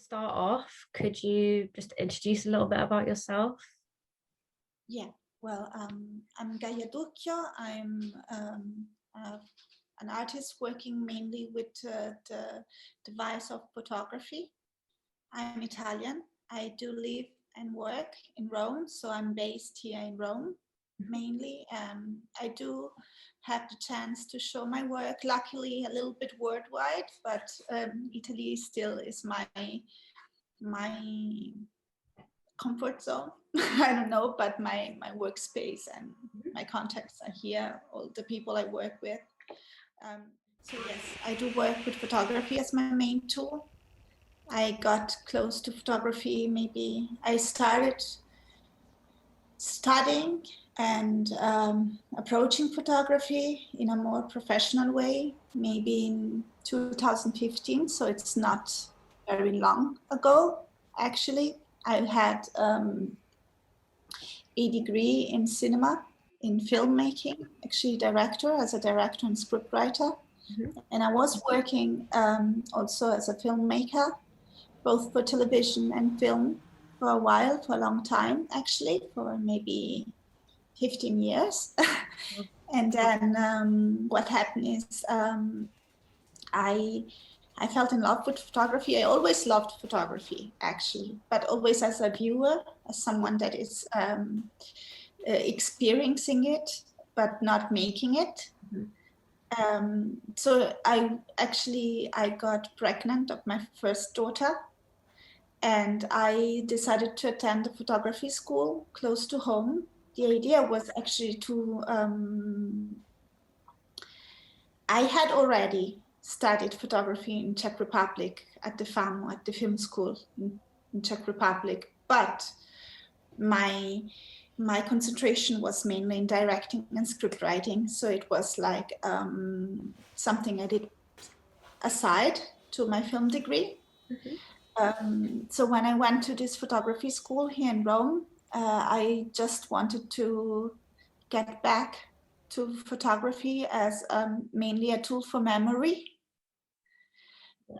Start off, could you just introduce a little bit about yourself? Yeah, well, I'm Gaia Adduccio. I'm an artist working mainly with the device of photography. I'm Italian. I do live and work in Rome, so I'm based here in Rome mainly. I do have the chance to show my work, luckily a little bit worldwide, but Italy still is my comfort zone. I don't know, but my workspace and my contacts are here, all the people I work with. So yes, I do work with photography as my main tool. I got close to photography, maybe I started studying and approaching photography in a more professional way, maybe in 2015, so it's not very long ago, actually. I had a degree in cinema, in filmmaking, actually as a director and scriptwriter. Mm-hmm. And I was working also as a filmmaker, both for television and film for a while, for a long time, actually, for maybe 15 years. And then what happened is I fell in love with photography. I always loved photography, actually, but always as a viewer, as someone that is experiencing it, but not making it. Mm-hmm. So I got pregnant of my first daughter, and I decided to attend a photography school close to home. The idea was actually to, I had already studied photography in Czech Republic at the FAMU, at the film school in Czech Republic, but my concentration was mainly in directing and script writing, so it was like something I did aside to my film degree. Mm-hmm. So when I went to this photography school here in Rome, I just wanted to get back to photography as mainly a tool for memory.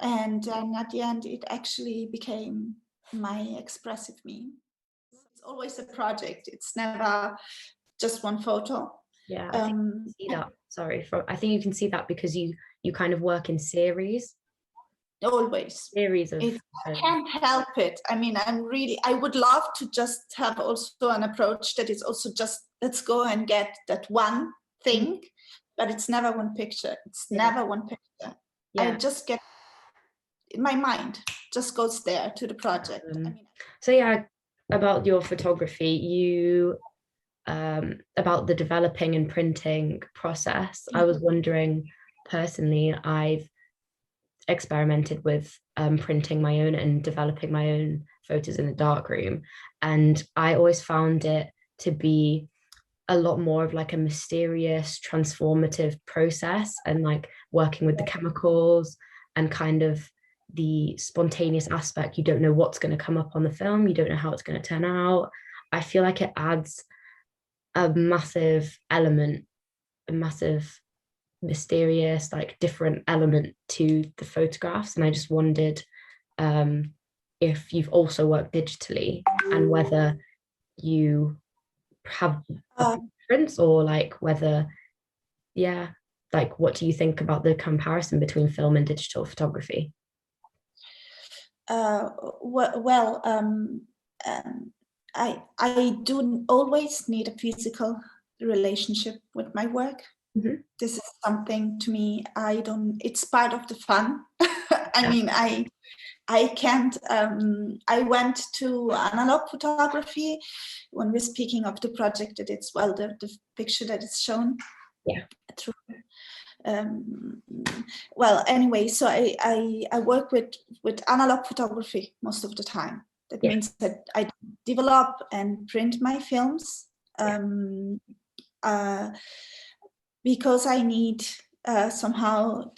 And then at the end, it actually became my expressive me. It's always a project. It's never just one photo. Yeah, I think you can see that. Sorry, I think you can see that because you kind of work in series. Always. Series of. I can't help it. I mean, I would love to just have also an approach that is also just, let's go and get that one thing, but it's never one picture. It's never one picture. Yeah. I just get, my mind just goes there to the project. So yeah, about your photography, you about the developing and printing process. I was wondering, personally, I've experimented with printing my own and developing my own photos in the darkroom, and I always found it to be a lot more of like a mysterious, transformative process, and like working with the chemicals and kind of the spontaneous aspect. You don't know what's going to come up on the film, you don't know how it's going to turn out. I feel like it adds a massive element, a massive mysterious, like different element to the photographs. And I just wondered if you've also worked digitally and whether you have a preference, or like whether, yeah, like what do you think about the comparison between film and digital photography? I do always need a physical relationship with my work. Mm-hmm. This is something, to me, it's part of the fun. I mean, I can't, I went to analog photography when we're speaking of the project that it's, well, the picture that is shown. Yeah. Through, well, anyway, so I work with analog photography most of the time. That means that I develop and print my films because I need somehow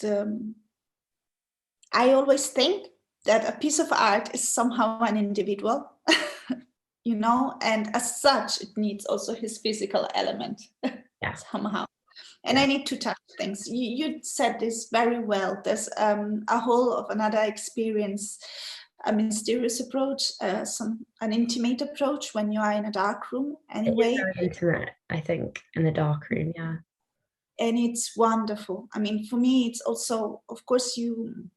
I always think that a piece of art is somehow an individual, you know, and as such, it needs also his physical element somehow. And I need to touch things. You said this very well. There's a whole of another experience a mysterious approach, an intimate approach when you are in a dark room anyway. It is very intimate, I think, in the dark room, yeah. And it's wonderful. I mean, for me, it's also, of course, you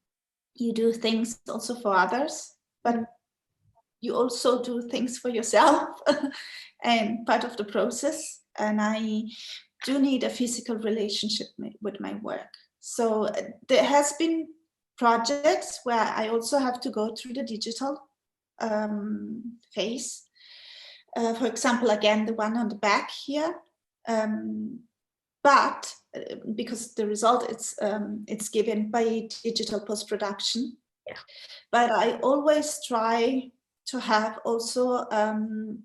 do things also for others, but you also do things for yourself and part of the process. And I do need a physical relationship with my work. So there has been projects where I also have to go through the digital phase. For example, again, the one on the back here. But because the result it's given by digital post-production. Yeah. But I always try to have also an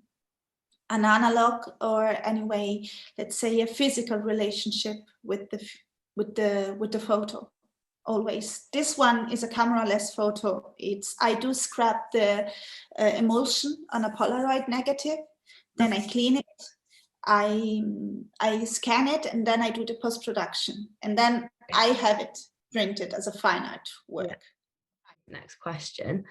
analog, or anyway, let's say a physical relationship with the photo. Always. This one is a camera-less photo. I do scrap the emulsion on a Polaroid negative, then I clean it, I scan it, and then I do the post-production, and then I have it printed as a fine art work. Next question.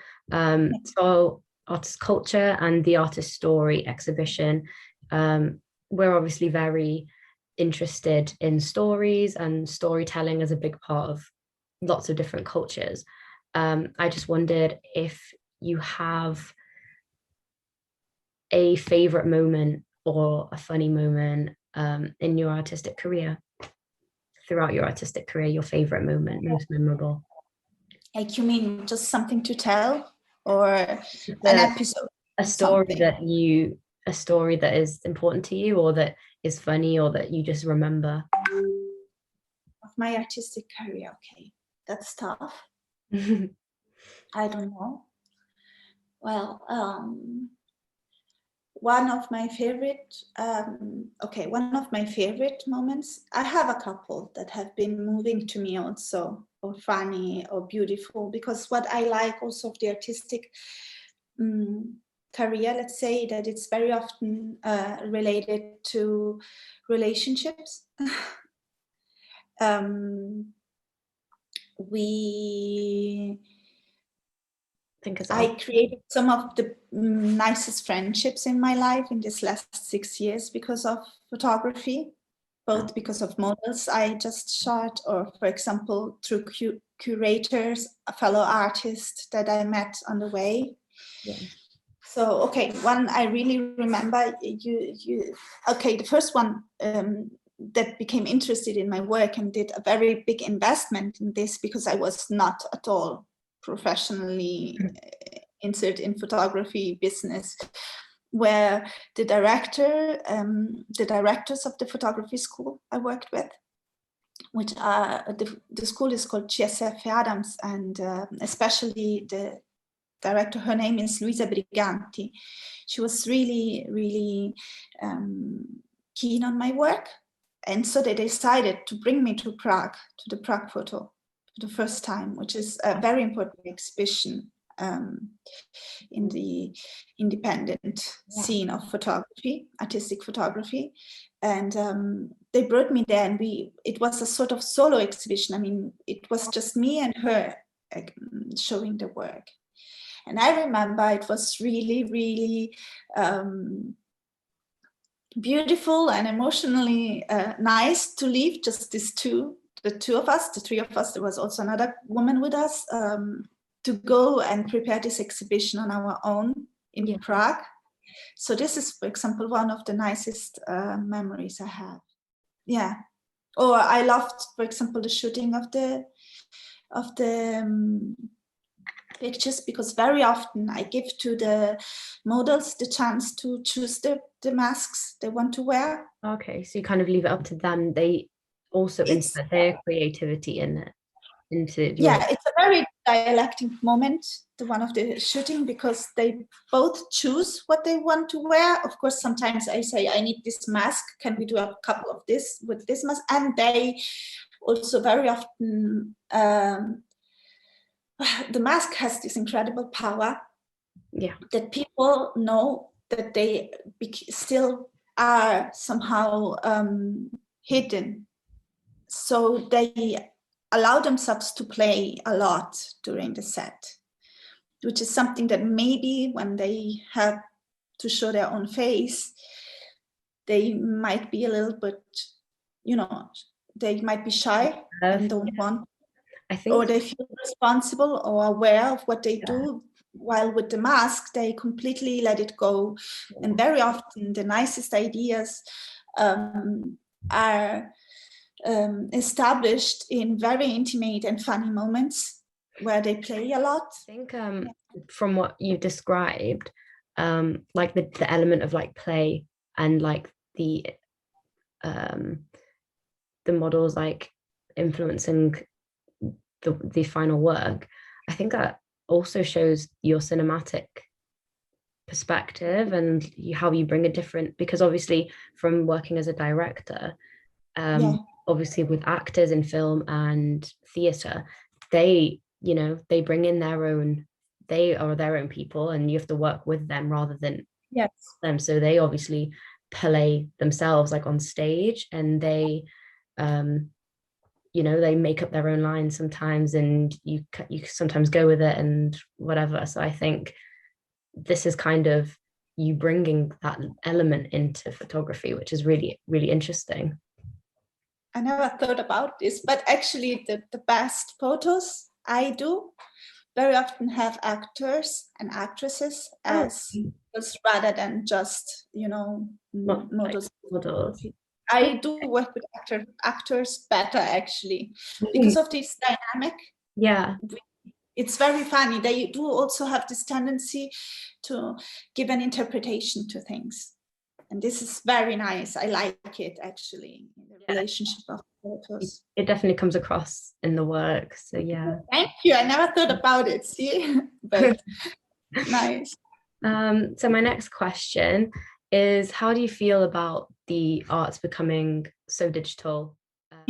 So artist culture and the artist story exhibition, we're obviously very interested in stories, and storytelling is a big part of lots of different cultures. I just wondered if you have a favorite moment or a funny moment in your artistic career, throughout your artistic career, your favorite moment, most memorable. Like, you mean just something to tell, or an episode? A story a story that is important to you, or that is funny, or that you just remember. Of my artistic career, okay, that's tough. I don't know. Well, one of my favorite moments, I have a couple that have been moving to me also, or funny or beautiful, because what I like also of the artistic career, let's say, that it's very often related to relationships. I created some of the nicest friendships in my life in this last 6 years because of photography, both because of models I just shot, or, for example, through curators, a fellow artist that I met on the way. Yeah. So, okay, one I really remember, the first one that became interested in my work and did a very big investment in this, because I was not at all professionally inserted in photography business, where the directors of the photography school I worked with, which are the school is called GSF Adams, and especially the director, her name is Luisa Briganti. She was really, really keen on my work. And so they decided to bring me to Prague, to the Prague Photo, for the first time, which is a very important exhibition in the independent scene of photography, artistic photography. And they brought me there, and it was a sort of solo exhibition. I mean, it was just me and her showing the work. And I remember it was really, really beautiful and emotionally nice to leave just the two of us, the three of us. There was also another woman with us, to go and prepare this exhibition on our own in Prague. So this is, for example, one of the nicest memories I have. Yeah. Or I loved, for example, the shooting of the pictures, because very often I give to the models the chance to choose the masks they want to wear. Okay, so you kind of leave it up to them. They also insert their creativity in it. It's a very dialectic moment, the one of the shooting, because they both choose what they want to wear. Of course, sometimes I say, I need this mask, can we do a couple of this with this mask? And they also very often the mask has this incredible power, that people know that they still are somehow hidden. So they allow themselves to play a lot during the set. which is something that maybe when they have to show their own face, they might be a little bit, they might be shy and don't want, I think, or they feel responsible or aware of what they yeah. do. While with the mask, they completely let it go. And very often the nicest ideas are established in very intimate and funny moments where they play a lot. I think from what you described, like the element of like play and like the models like influencing the final work, I think that also shows your cinematic perspective and how you bring a different, because obviously from working as a director, obviously with actors in film and theater, they they bring in they are their own people and you have to work with them rather than them, so they obviously play themselves like on stage, and they they make up their own lines sometimes, and you sometimes go with it and whatever. So I think this is kind of you bringing that element into photography, which is really, really interesting. I never thought about this, but actually the best photos I do very often have actors and actresses as rather than just, models. I do work with actors better actually because of this dynamic. Yeah. It's very funny. They do also have this tendency to give an interpretation to things. And this is very nice. I like it actually, in the relationship of photos. It definitely comes across in the work. So yeah. Thank you. I never thought about it. See, but nice. So my next question is, how do you feel about the arts becoming so digital?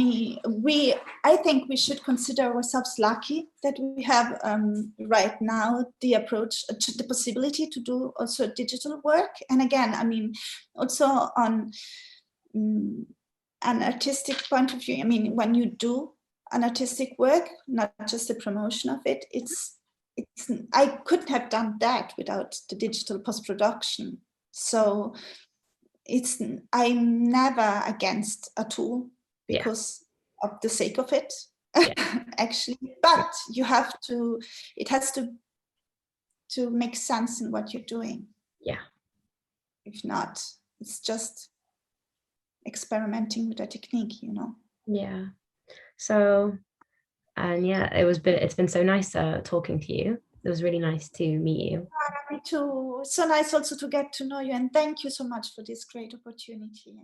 I think we should consider ourselves lucky that we have right now the approach, the possibility to do also digital work. And again, I mean, also on an artistic point of view, I mean, when you do an artistic work, not just the promotion of it, I couldn't have done that without the digital post-production. So I'm never against a tool because of the sake of it, actually. But it has to make sense in what you're doing. Yeah. If not, it's just experimenting with a technique, Yeah. So, and yeah, it's been so nice talking to you. It was really nice to meet you. Me too. So nice also to get to know you, and thank you so much for this great opportunity.